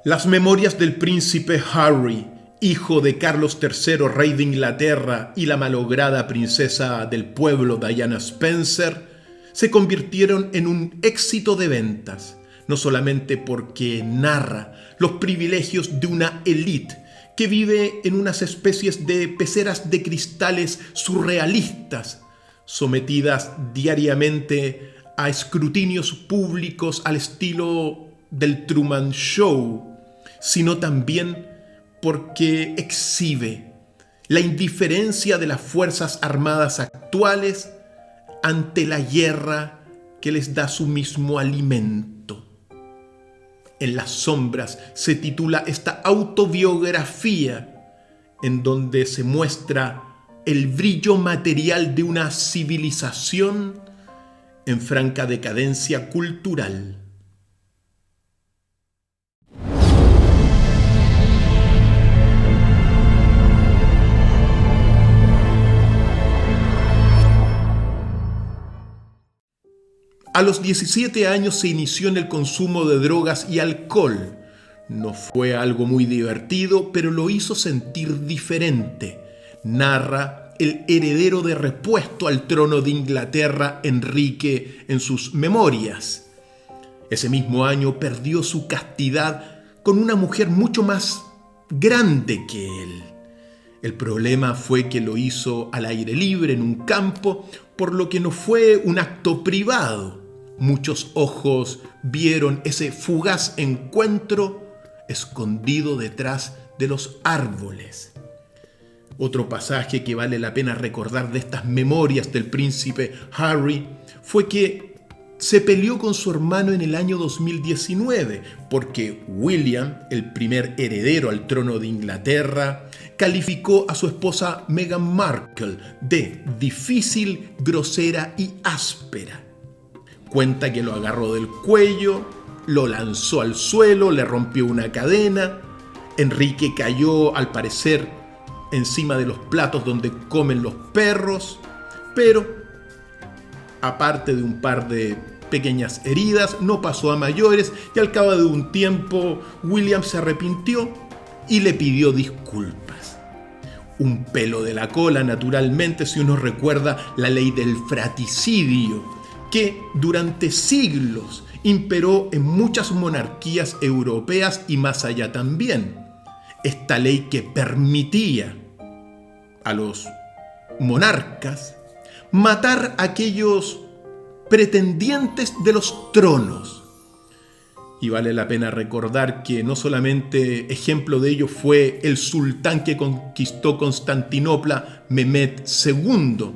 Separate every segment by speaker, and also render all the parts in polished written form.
Speaker 1: Las memorias del príncipe Harry, hijo de Carlos III, rey de Inglaterra, y la malograda princesa del pueblo Diana Spencer, se convirtieron en un éxito de ventas, no solamente porque narra los privilegios de una élite que vive en unas especies de peceras de cristales surrealistas, sometidas diariamente a escrutinios públicos al estilo del Truman Show, sino también porque exhibe la indiferencia de las Fuerzas Armadas actuales ante la guerra que les da su mismo alimento. En las sombras se titula esta autobiografía, en donde se muestra el brillo material de una civilización en franca decadencia cultural. A los 17 años se inició en el consumo de drogas y alcohol. No fue algo muy divertido, pero lo hizo sentir diferente. Narra el heredero de repuesto al trono de Inglaterra, Enrique, en sus memorias. Ese mismo año perdió su castidad con una mujer mucho más grande que él. El problema fue que lo hizo al aire libre en un campo, por lo que no fue un acto privado. Muchos ojos vieron ese fugaz encuentro escondido detrás de los árboles. Otro pasaje que vale la pena recordar de estas memorias del príncipe Harry fue que se peleó con su hermano en el año 2019 porque William, el primer heredero al trono de Inglaterra, calificó a su esposa Meghan Markle de difícil, grosera y áspera. Cuenta que lo agarró del cuello, lo lanzó al suelo, le rompió una cadena. Enrique cayó, al parecer, encima de los platos donde comen los perros, pero aparte de un par de pequeñas heridas, no pasó a mayores y al cabo de un tiempo William se arrepintió y le pidió disculpas. Un pelo de la cola, naturalmente, si uno recuerda la ley del fratricidio, que durante siglos imperó en muchas monarquías europeas y más allá también. Esta ley que permitía a los monarcas matar a aquellos pretendientes de los tronos. Y vale la pena recordar que no solamente ejemplo de ello fue el sultán que conquistó Constantinopla, Mehmed II,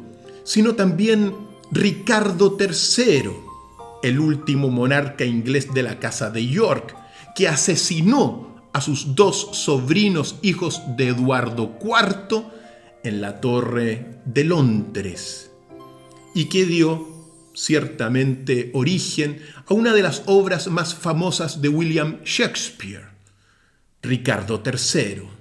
Speaker 1: sino también Ricardo III, el último monarca inglés de la Casa de York, que asesinó a sus dos sobrinos hijos de Eduardo IV en la Torre de Londres, y que dio ciertamente origen a una de las obras más famosas de William Shakespeare, Ricardo III.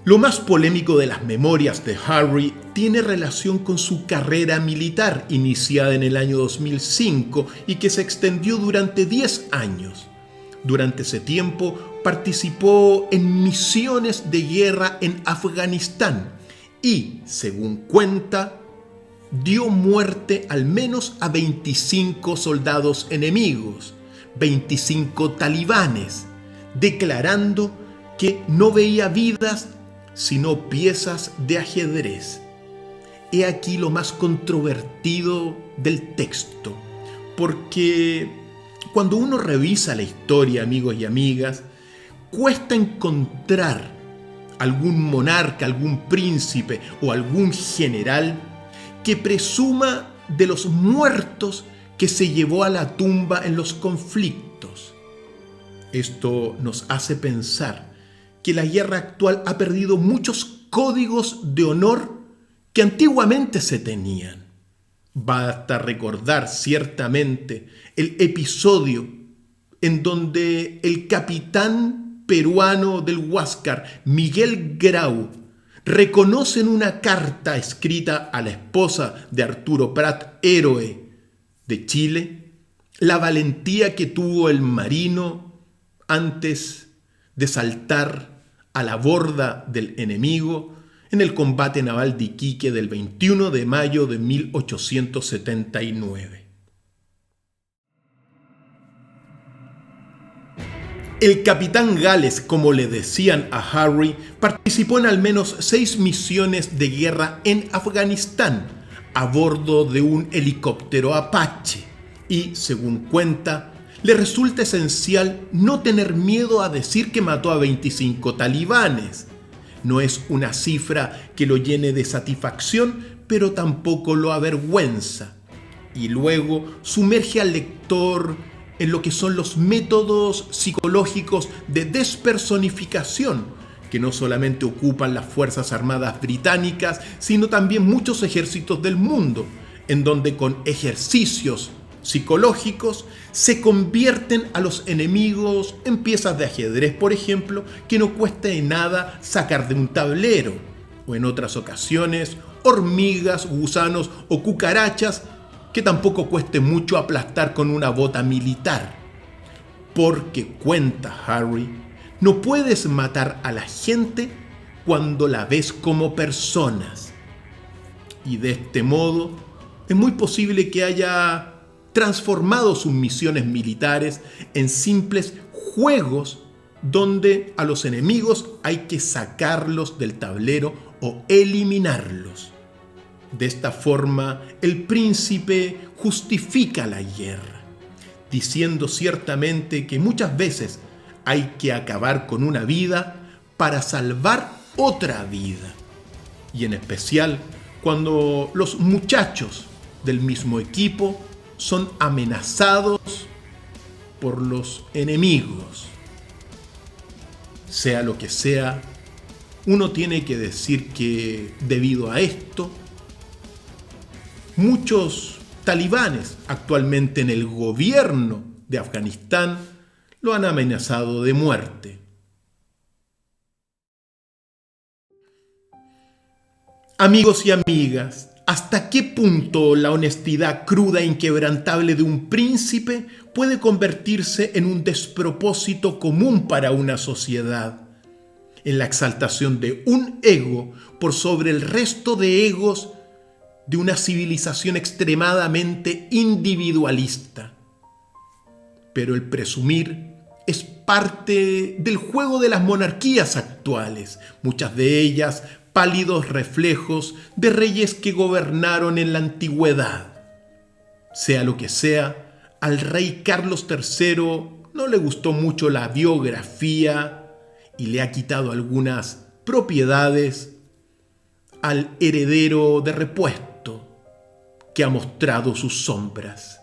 Speaker 1: Lo más polémico de las memorias de Harry tiene relación con su carrera militar, iniciada en el año 2005 y que se extendió durante 10 años. Durante ese tiempo participó en misiones de guerra en Afganistán y, según cuenta, dio muerte al menos a 25 soldados enemigos, 25 talibanes, declarando que no veía vidas sino piezas de ajedrez. He aquí lo más controvertido del texto, porque cuando uno revisa la historia, amigos y amigas, cuesta encontrar algún monarca, algún príncipe o algún general que presuma de los muertos que se llevó a la tumba en los conflictos. Esto nos hace pensar que la guerra actual ha perdido muchos códigos de honor que antiguamente se tenían. Basta recordar ciertamente el episodio en donde el capitán peruano del Huáscar, Miguel Grau, reconoce en una carta escrita a la esposa de Arturo Prat, héroe de Chile, la valentía que tuvo el marino antes de saltar a la borda del enemigo en el combate naval de Iquique del 21 de mayo de 1879. El capitán Gales, como le decían a Harry, participó en al menos 6 misiones de guerra en Afganistán a bordo de un helicóptero Apache y, según cuenta, le resulta esencial no tener miedo a decir que mató a 25 talibanes. No es una cifra que lo llene de satisfacción, pero tampoco lo avergüenza. Y luego sumerge al lector en lo que son los métodos psicológicos de despersonificación que no solamente ocupan las Fuerzas Armadas británicas, sino también muchos ejércitos del mundo, en donde con ejercicios psicológicos se convierten a los enemigos en piezas de ajedrez, por ejemplo, que no cueste nada sacar de un tablero, o en otras ocasiones, hormigas, gusanos o cucarachas que tampoco cueste mucho aplastar con una bota militar. Porque, cuenta Harry, no puedes matar a la gente cuando la ves como personas. Y de este modo es muy posible que haya transformado sus misiones militares en simples juegos donde a los enemigos hay que sacarlos del tablero o eliminarlos. De esta forma, el príncipe justifica la guerra, diciendo ciertamente que muchas veces hay que acabar con una vida para salvar otra vida. Y en especial cuando los muchachos del mismo equipo son amenazados por los enemigos. Sea lo que sea, uno tiene que decir que debido a esto, muchos talibanes actualmente en el gobierno de Afganistán lo han amenazado de muerte. Amigos y amigas, ¿hasta qué punto la honestidad cruda e inquebrantable de un príncipe puede convertirse en un despropósito común para una sociedad? En la exaltación de un ego por sobre el resto de egos de una civilización extremadamente individualista. Pero el presumir es parte del juego de las monarquías actuales, muchas de ellas pálidos reflejos de reyes que gobernaron en la antigüedad. Sea lo que sea, al rey Carlos III no le gustó mucho la biografía y le ha quitado algunas propiedades al heredero de repuesto que ha mostrado sus sombras.